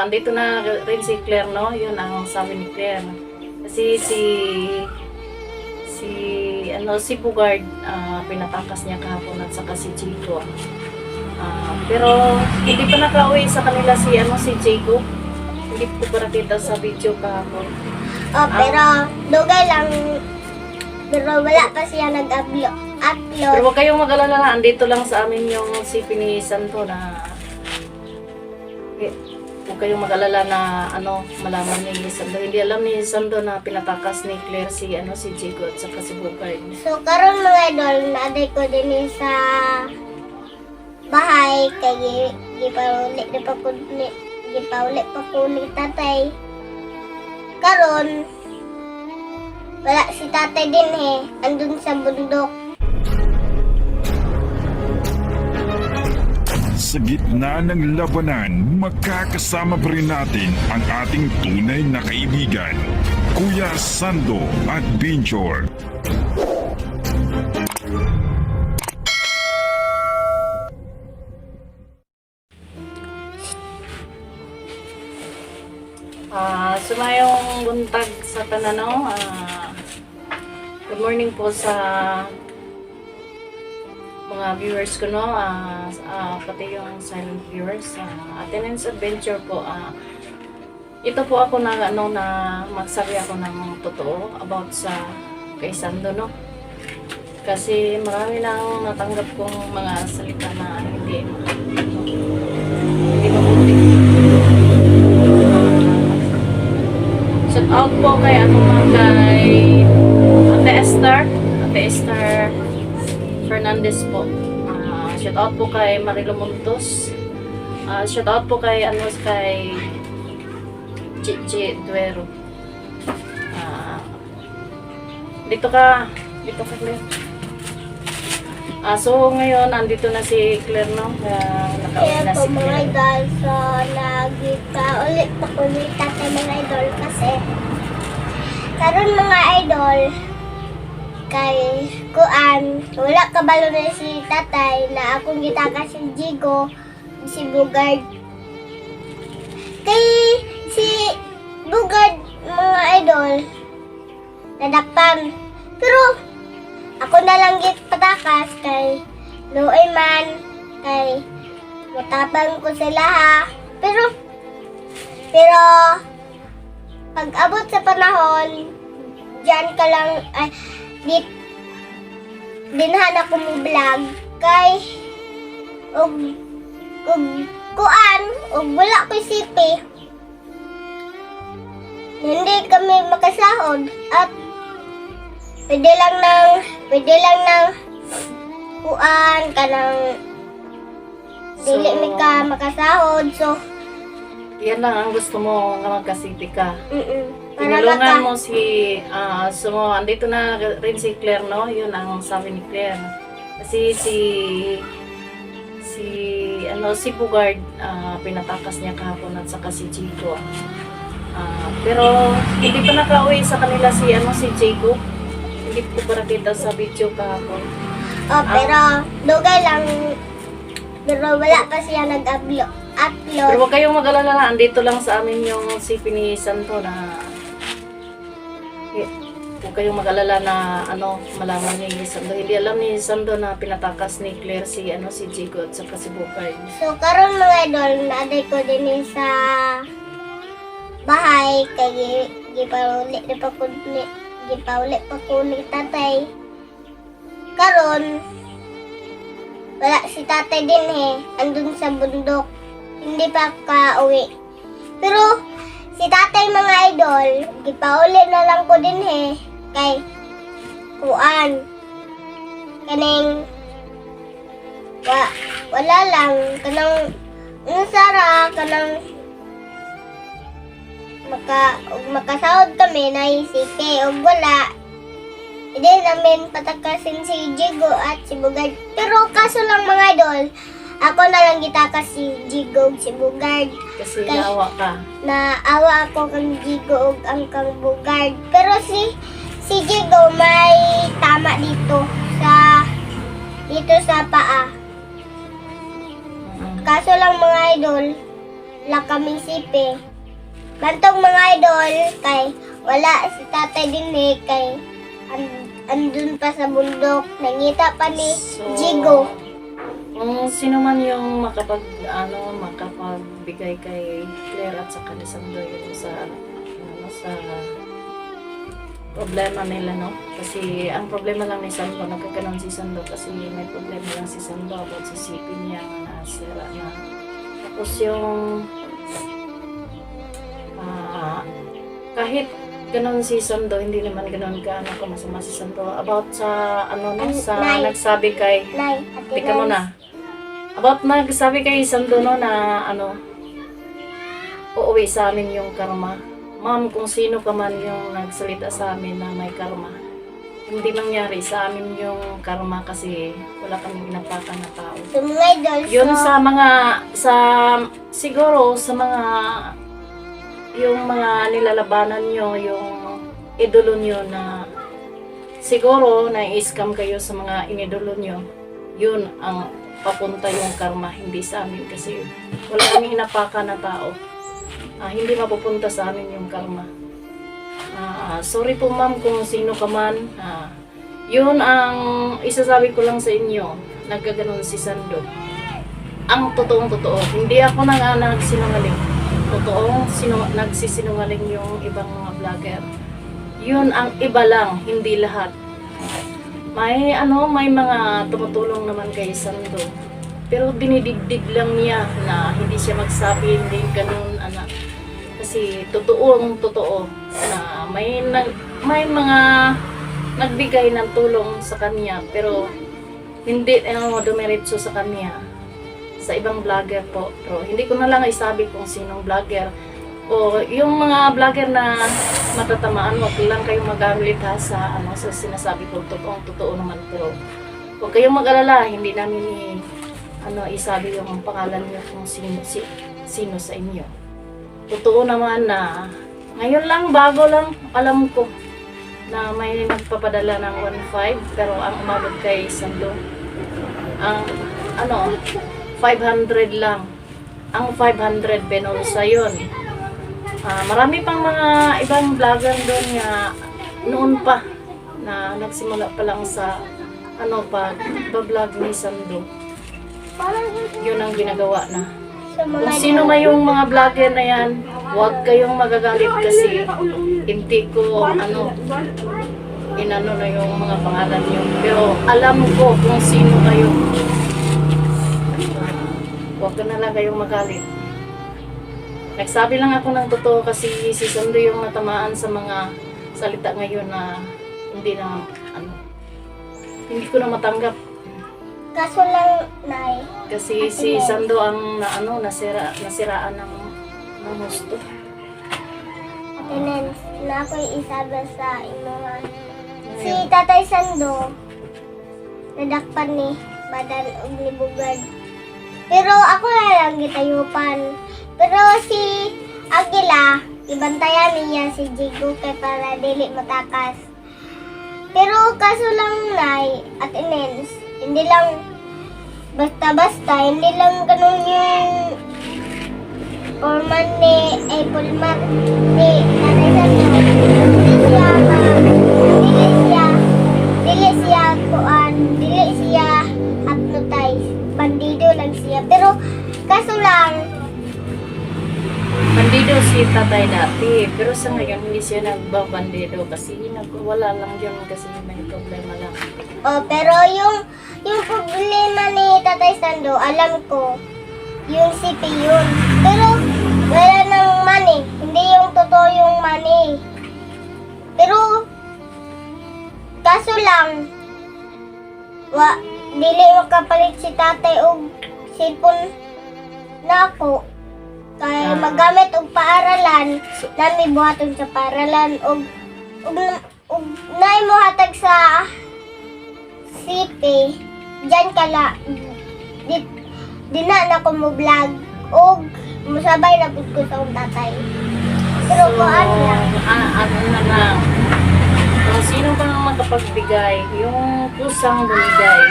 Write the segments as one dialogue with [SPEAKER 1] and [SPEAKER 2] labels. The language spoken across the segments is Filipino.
[SPEAKER 1] Andito na rin si Claire, no? Yun ang sabi ni Claire. Kasi si Bugard, pinatakas niya kahapon at saka si Chico. Pero hindi pa nakauwi sa kanila si Chico. Hindi ko pa nakita sa video kahapon.
[SPEAKER 2] Pero dugay lang. Pero wala pa siya nag-upload.
[SPEAKER 1] Pero huwag kayong mag-alala, andito lang sa amin yung si ni Santo na huwag kayong mag-alala na malaman ni Santo. Hindi alam ni Santo na pinatakas ni Claire si Chico at saka si Bugard.
[SPEAKER 2] So karon mga idol, naaday ko din sa bahay kay gipaulit pa ko ni tatay. Karon wala si tatay din andun sa bundok.
[SPEAKER 3] Sa gitna ng labanan, magkakasama pa rin natin ang ating tunay na kaibigan, Kuya Sando at Binjor.
[SPEAKER 1] Sumayong buntag sa tananaw. Good morning po sa mga viewers ko, no? Pati yung silent viewers. Attendance Adventure po. Ito po ako na magsabi ako ng totoo about sa kay Sando, no? Kasi marami nang natanggap kong mga salita na hindi mabuti. Shout out po kay kay Ate Esther Fernandez po. Shout out po kay Marilo Montos. Shout out po kay kay Chichi Duero. Dito ka Claire. So ngayon andito na si Claire, no? Nakauwi na si
[SPEAKER 2] Mga
[SPEAKER 1] Claire.
[SPEAKER 2] idol, so ulit pa ko ni tatay mga idol kasi karon mga idol kay kuan wala kabalo na si tatay na akong gitakas si Jigo si Bugard kay si Bugard mga idol nadakpan pero ako na lang patakas kay luoy man kay matapang ko sila pero pag abot sa panahon diyan ka lang dinhan ako mo vlog kay og kuan og wala ko sipi hindi kami makasahod at pwede lang ng kuan kanang dili mi ka makasahod so
[SPEAKER 1] yan lang ang gusto mo nga magkasipi ka.
[SPEAKER 2] para
[SPEAKER 1] Tinulungan mo andito na rin si Claire, no? Yun ang sabi ni Claire. Kasi si Bugard, pinatakas niya kahapon at saka si Chico. Pero hindi pa nakauwi sa kanila si Chico. Hindi ko pa nakita sa video kahapon.
[SPEAKER 2] pero dugay lang pero wala pa siya nag-upload.
[SPEAKER 1] Pero huwag kayong mag-alala, andito lang sa amin yung si ni Santo na huwag kayong mag-alala na malaman ni Sando. Hindi alam ni Sando na pinatakas ni Claire si Chico at saka si Bugard.
[SPEAKER 2] So karon mga idol, naaday ko din sa bahay kay gipaulit pa ko ni tatay. Karon wala si tatay din andun sa bundok. Hindi pa ka-uwi. Pero si tatay mga idol, gipauli na lang ko din kay kuan. Kaning wala lang kanang Sara kanang makasahod kami na isike og wala. Hindi namin patakasin si Jigo at si Bugard. Pero kaso lang mga idol, ako na lang gitakas si Jigo ug si Bugard.
[SPEAKER 1] Kasi naawa ka.
[SPEAKER 2] Naawa ako kang Jigo ug ang kang Bugard. Pero si Jigo may tama dito sa paa. Kaso lang mga idol, wala kaming sipi. Bantong mga idol, kay wala si tatay din kay andun pa sa bundok, nangita pa ni Jigo.
[SPEAKER 1] Kung sino man yung makapagbigay kay Claire at saka ni Sando yun sa problema nila, no? Kasi ang problema lang ni Sando, nagkakaroon si Sando kasi may problema lang si Sando about sa sipin niya na nasira na. Tapos yung kahit ganon si Sando, hindi naman ganon ka masama si Sando about sa
[SPEAKER 2] Nay.
[SPEAKER 1] nagsabi kay
[SPEAKER 2] Nay,
[SPEAKER 1] Tika mo na. About nagsabi kay Sando, no, na uuwi sa amin yung karma. Ma'am, kung sino ka man yung nagsalita sa amin na may karma, hindi mangyari sa amin yung karma kasi wala kaming inapakan na tao.
[SPEAKER 2] So mga idol,
[SPEAKER 1] Yun siguro sa mga yung mga nilalabanan nyo, yung idolo nyo na siguro na-scam kayo sa mga inidolo nyo, yun ang papunta yung karma, hindi sa amin kasi wala kaming inapakan na tao. Hindi mapupunta sa amin yung karma. Sorry po ma'am kung sino ka man. Yun ang isasabi ko lang sa inyo. Nagkaganon si Sando. Ang totoong-totoo. Hindi ako nagsinungaling. Totoong nagsisinungaling yung ibang mga vlogger. Yun ang iba lang, hindi lahat. May mga tumutulong naman kay Sando. Pero dinidigdig lang niya na hindi siya magsabi, hindi ganun, Kasi totoo na may mga nagbigay ng tulong sa kanya pero hindi dumiretso sa kanya sa ibang vlogger po. Pero hindi ko na lang isabi kung sinong vlogger o yung mga vlogger na matatamaan, wag lang kayong magamit sa sinasabi ko, totoo naman, pero huwag kayong mag-alala, hindi namin isabi yung pangalan niyo kung sino sa inyo. Totoo naman na ngayon lang, bago lang alam ko na may nagpapadala ng 1.5 pero ang umabot kay Sando ang 500 lang. Ang 500 penulsa yun. Marami pang mga ibang vlogger doon nga noon pa na nagsimula pa lang sa pag-vlog ni Sando. Yun ang ginagawa na.
[SPEAKER 2] sa mga
[SPEAKER 1] Kung sino man yung mga vlogger na yan, huwag kayong magagalit kasi hindi ko inano na yung mga pangalan nyo. Pero alam ko kung sino kayo. Huwag ka na lang kayong magalit. Nagsabi lang ako ng totoo kasi si Sando yung natamaan sa mga salita ngayon na hindi ko na matanggap.
[SPEAKER 2] kaso lang, Nay.
[SPEAKER 1] Kasi si Sando ang nasiraan ng gusto.
[SPEAKER 2] Tinen, na ako'y isabi sa inuhan. Si Tatay Sando, nadakpan ni Badan og libugad. Pero ako na lang gitayupan. Pero si Agila, ibantayan niya si Jigo kay para dili matakas. Pero kaso lang, Nay, at Inens, hindi lang basta-basta, hindi lang ganun yung forman ni Pulmat ni Tatay Sando. Dili siya hypnotize. Bandido lang siya. Pero kaso lang,
[SPEAKER 1] Bandido si tatay dati, pero sa ngayon hindi siya nagbabandido kasi wala lang yun kasi may problema lang.
[SPEAKER 2] pero yung problema ni Tatay Sando, alam ko, yung CP yun. Pero wala nang money. Hindi yung totoo yung money. Pero kaso lang, dili makapalit si tatay og cellphone na ako. Kaya magamit og paaralan, nami buhaton sa paaralan og nay mo hatag sa CP. Diyan kala di na ko mo vlog og musabay na pud ko sa akong tatay. Pero ko lang.
[SPEAKER 1] Na lang. Kung sino bang makapagbigay, yung kusang bumigay.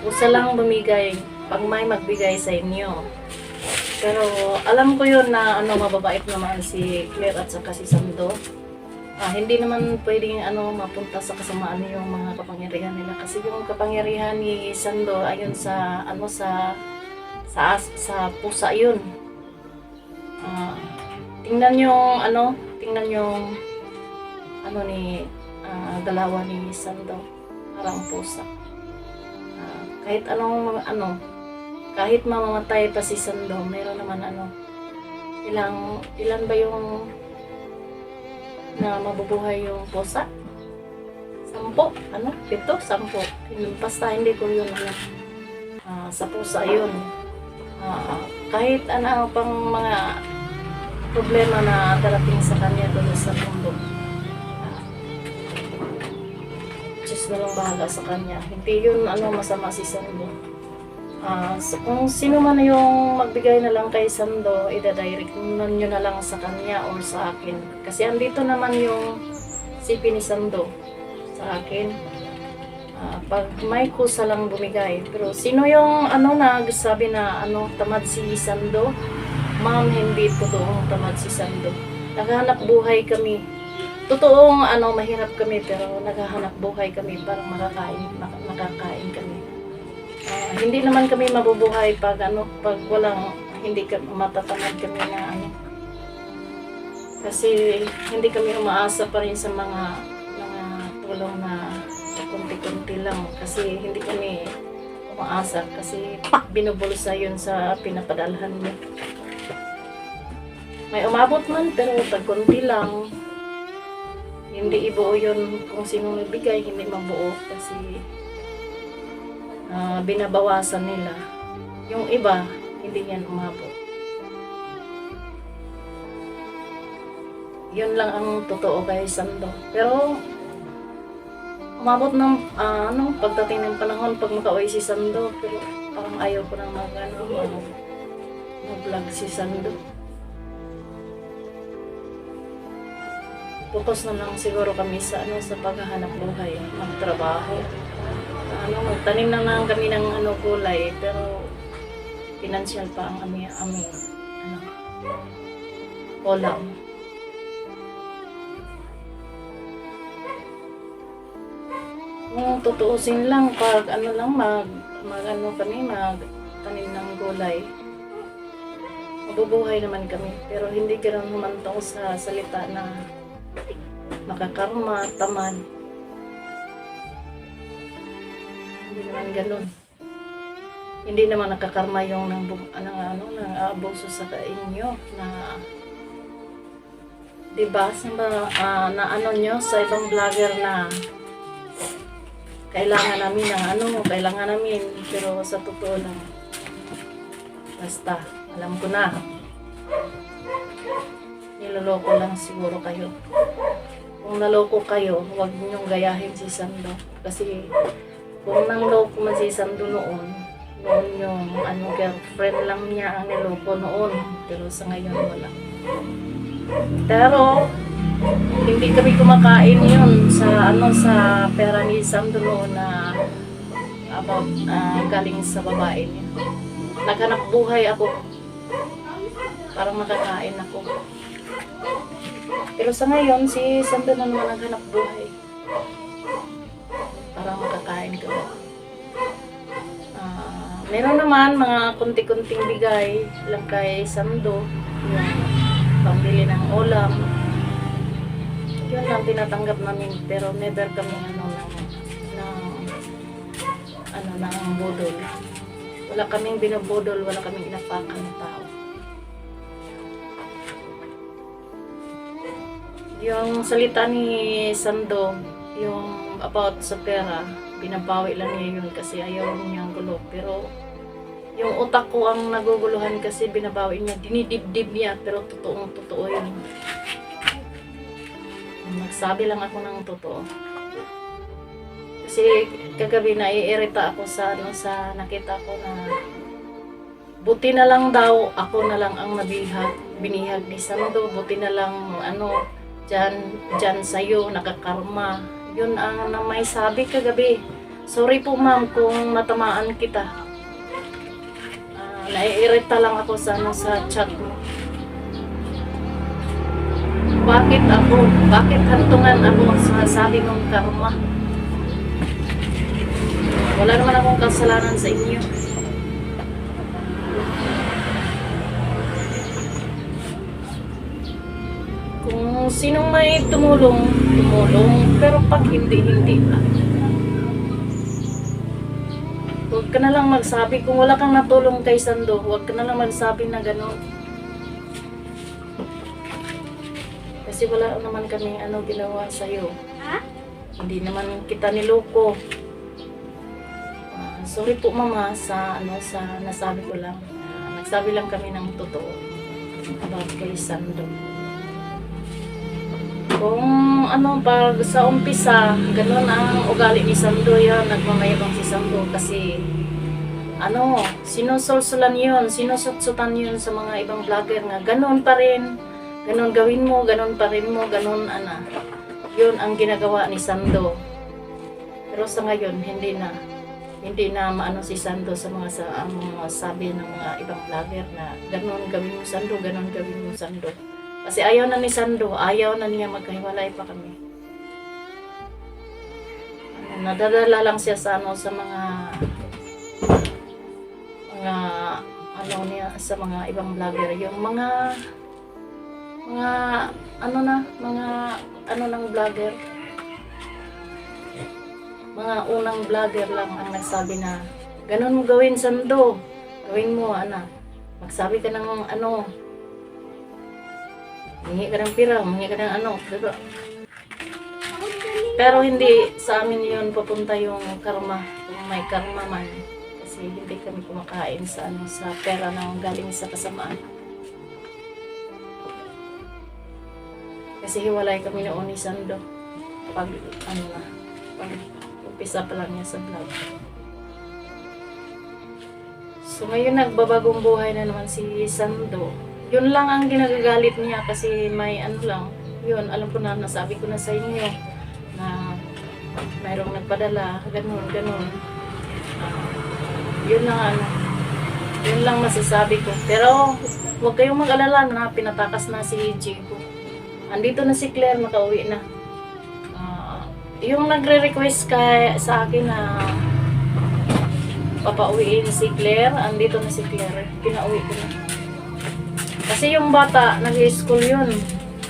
[SPEAKER 1] Kusa lang bumigay pag may magbigay sa inyo. Pero alam ko yun na mababait naman si Claire at saka si Sando. Hindi naman pwedeng mapunta sa kasamaan yung mga kapangyarihan nila kasi yung kapangyarihan ni Sando ayon sa sa pusa yun. Tingnan yung ni dalawa ni Sando, parang pusa. Kahit kahit mamamatay pa si Sando, meron naman ilan ba yung na mabubuhay yung pusa? 10? 7? Basta hindi ko yun sa pusa yun. Kahit pang mga problema na darating sa kanya doon sa mundo. Diyos na lang bahala sa kanya. Hindi yun masama si Sando. So kung sino man yung magbigay na lang kay Sando, ida-direct nyo na lang sa kanya or sa akin. Kasi andito naman yung CP ni Sando sa akin. Pag may kusa lang bumigay. Pero sino yung nagsabi na tamad si Sando? Ma'am, hindi totoong tamad si Sando. Naghahanap buhay kami. Totoong mahirap kami pero naghahanap buhay kami para makakain kami. Hindi naman kami mabubuhay pag walang hindi matatamad kami na kasi hindi kami umaasa pa rin sa mga tulong na kunti-kunti lang kasi hindi kami umaasa kasi binubulsa yun sa pinapadalhan niya. May umabot man pero pag kunti lang. Hindi ibuo yun kung sino nagbigay, hindi mabuo kasi binabawasan nila. Yung iba, hindi yan umabot. Yun lang ang totoo kay Sando. Pero umabot ng pagdating ng panahon pag makauwi si Sando, pero parang ayaw ko nang mag-vlog si Sando. Focus na lang siguro kami sa sa paghahanap buhay, magtrabaho. Magtanim na lang kami ng gulay, pero financial pa ang aming ulam. Kung tutuusin lang pag magtanim ng gulay, mabubuhay naman kami, pero hindi ganoon humantong sa salita na makakarma, tamad. Hindi naman ganun. Hindi naman nakakarma yung nang abuso sa inyo na diba na nyo sa ibang vlogger na kailangan namin pero sa totoo lang basta alam ko na niloloko lang siguro kayo. Kung naloko kayo, huwag niyong gayahin si Sando. Kasi kung nangloko man si Sando noon yung girlfriend lang niya ang niloko noon. Pero sa ngayon wala. Pero hindi kami kumakain yun sa pera ni Sando noon na about galing sa babae niya. Naghanap buhay ako para makakain ako. Pero sa ngayon, si Sando na naman naghanap buhay para makakain ko. Meron naman mga kunti-kunting bigay lang kay Sando, yung pambili ng ulam. Yun lang tinatanggap namin, pero never kami ng budol. Wala kaming binubudol, wala kaming inapakan ng tao. Yung salita ni Sando, yung about sa pera, binabawi lang niya yun kasi ayaw niyang gulo. Pero yung utak ko ang naguguluhan kasi binabawi niya, dinidibdib niya, pero totoo yun. Nagsabi lang ako ng totoo. Kasi kagabi naiirita ako sa nakita ko na buti na lang daw ako na lang ang binihag ni Sando, buti na lang dyan sa'yo, nakakarma. Yun ang may sabi kagabi. Sorry po ma'am kung matamaan kita. Naiirita lang ako sa sa chat mo. Bakit ako? Bakit hantungan ako ang sinasabi mong karma? Wala naman akong kasalanan sa inyo. Kung sinong may tumulong, tumulong. Pero pag hindi, hindi na. Huwag ka na lang magsabi. Kung wala kang natulong kay Sando, huwag ka na lang magsabi na gano'n. Kasi wala naman kami ginawa sa'yo.
[SPEAKER 2] Ha?
[SPEAKER 1] Hindi naman kita niloko. Sorry po mama sa sa nasabi ko lang. Nagsabi lang kami ng totoo about kay Sando. Kung pag sa umpisa, ganun ang ugali ni Sando yan, nagmamayabang si Sando kasi sinusulsulan yun, sinusutsutan yun sa mga ibang vlogger nga, ganun pa rin, ganun gawin mo, ganun pa rin mo, ganun yun ang ginagawa ni Sando. Pero sa ngayon, hindi na maano si Sando sa mga sabi ng mga ibang vlogger na ganun gawin mo Sando, ganun gawin mo Sando. Kasi ayaw na ni Sando, ayaw na niya magkahiwalay pa kami. Nadadala lang siya sa sa mga sa mga ibang vlogger, yung mga ng vlogger. Mga unang vlogger lang ang nagsabi na ganun mo gawin Sando, gawin mo magsabi ka ng hingi ka ng pira, hingi ka ng diba? Pero hindi sa amin yun papunta yung karma, kung may karma man. Kasi hindi kami kumakain sa sa pera na galing sa kasamaan. Kasi hiwalay kami noon ni Sando. Pag umpisa pa lang niya sa vlog. So ngayon nagbabagong buhay na naman si Sando. Yun lang ang ginagagalit niya kasi may lang. Yun, alam ko na, nasabi ko na sa inyo na mayroong nagpadala, ganun. Yun lang yun lang masasabi ko. Pero huwag kayong mag-alala na pinatakas na si Jigo. Andito na si Claire, makauwi na. Yung nagre-request sa akin na papauwiin si Claire, andito na si Claire. Pinauwi ko na. Kasi yung bata, nag-school yun.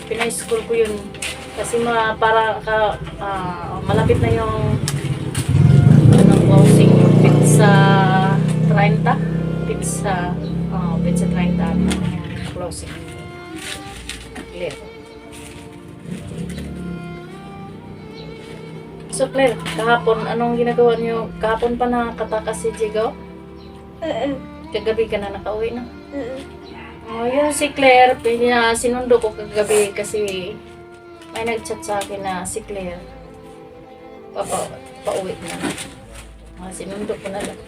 [SPEAKER 1] Pina-school ko yun. Kasi malapit na yung closing. Pizza 30. Pizza 30. Closing. Clear. So Claire, kahapon, anong ginagawa niyo? Kahapon pa nakatakas si Jigo? Kagabi ka na nakauwi na? Yun si Claire, sinundo ko kagabi kasi may nag-chat sa akin na si Claire pauwi na. Sinundo ko na lang.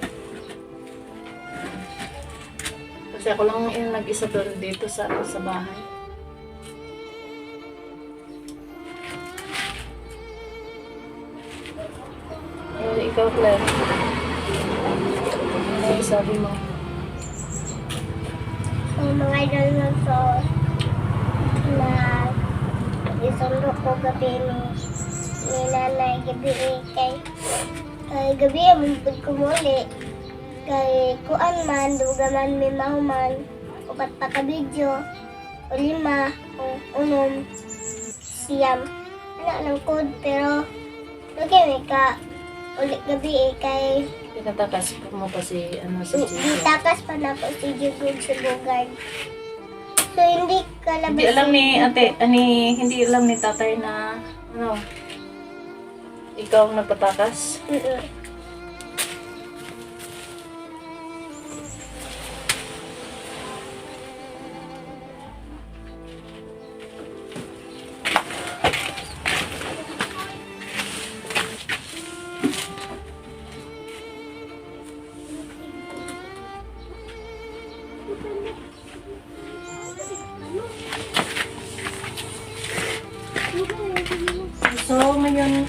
[SPEAKER 1] Kasi ako lang yung nag-isa doon dito sa bahay. Ikaw Claire, ano sabi mo?
[SPEAKER 2] Mga idol na isundo ko gabi ni nanay gabi kay gabi mumpod ko muli kay kuan man dugaman may mahuman upat pa ka video o 5 o 6 siyam lang kod pero lagi ka ulit gabi kay
[SPEAKER 1] Pinatakas mo pa si Jigo.
[SPEAKER 2] Ditakas pa na po si Jigo sa Bogard. So, hindi kalabas.
[SPEAKER 1] Hindi alam ni ate, hindi alam ni tatay na, ikaw ang nagpatakas. So, ngayon,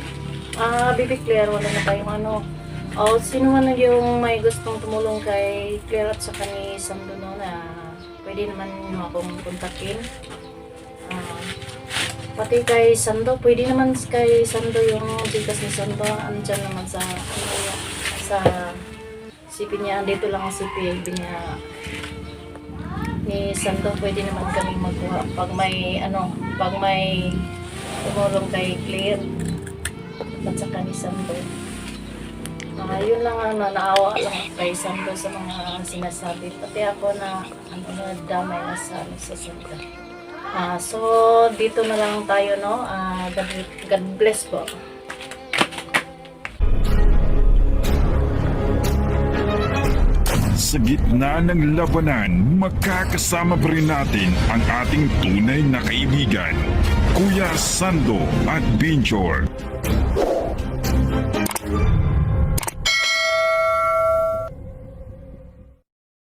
[SPEAKER 1] Baby Claire, wala na tayong O sino man yung may gustong tumulong kay Claire at saka ni Sando no, na pwede naman nyo akong kontakin. Pati kay Sando, pwede naman kay Sando yung Gcash ni Sando, andyan naman sa sa CP niya, dito lang ang CP niya ni Sando, pwede naman kami magkuha pag may tumulong kay Claire at saka ni Sando. Yun lang ang naawa lang kay Sando sa mga sinasabi, pati ako na damay na sa Sando. So dito na lang tayo, no. God bless po.
[SPEAKER 3] Sa gitna ng labanan, magkakasama pa rin natin ang ating tunay na kaibigan, Kuya Sando at Binchor.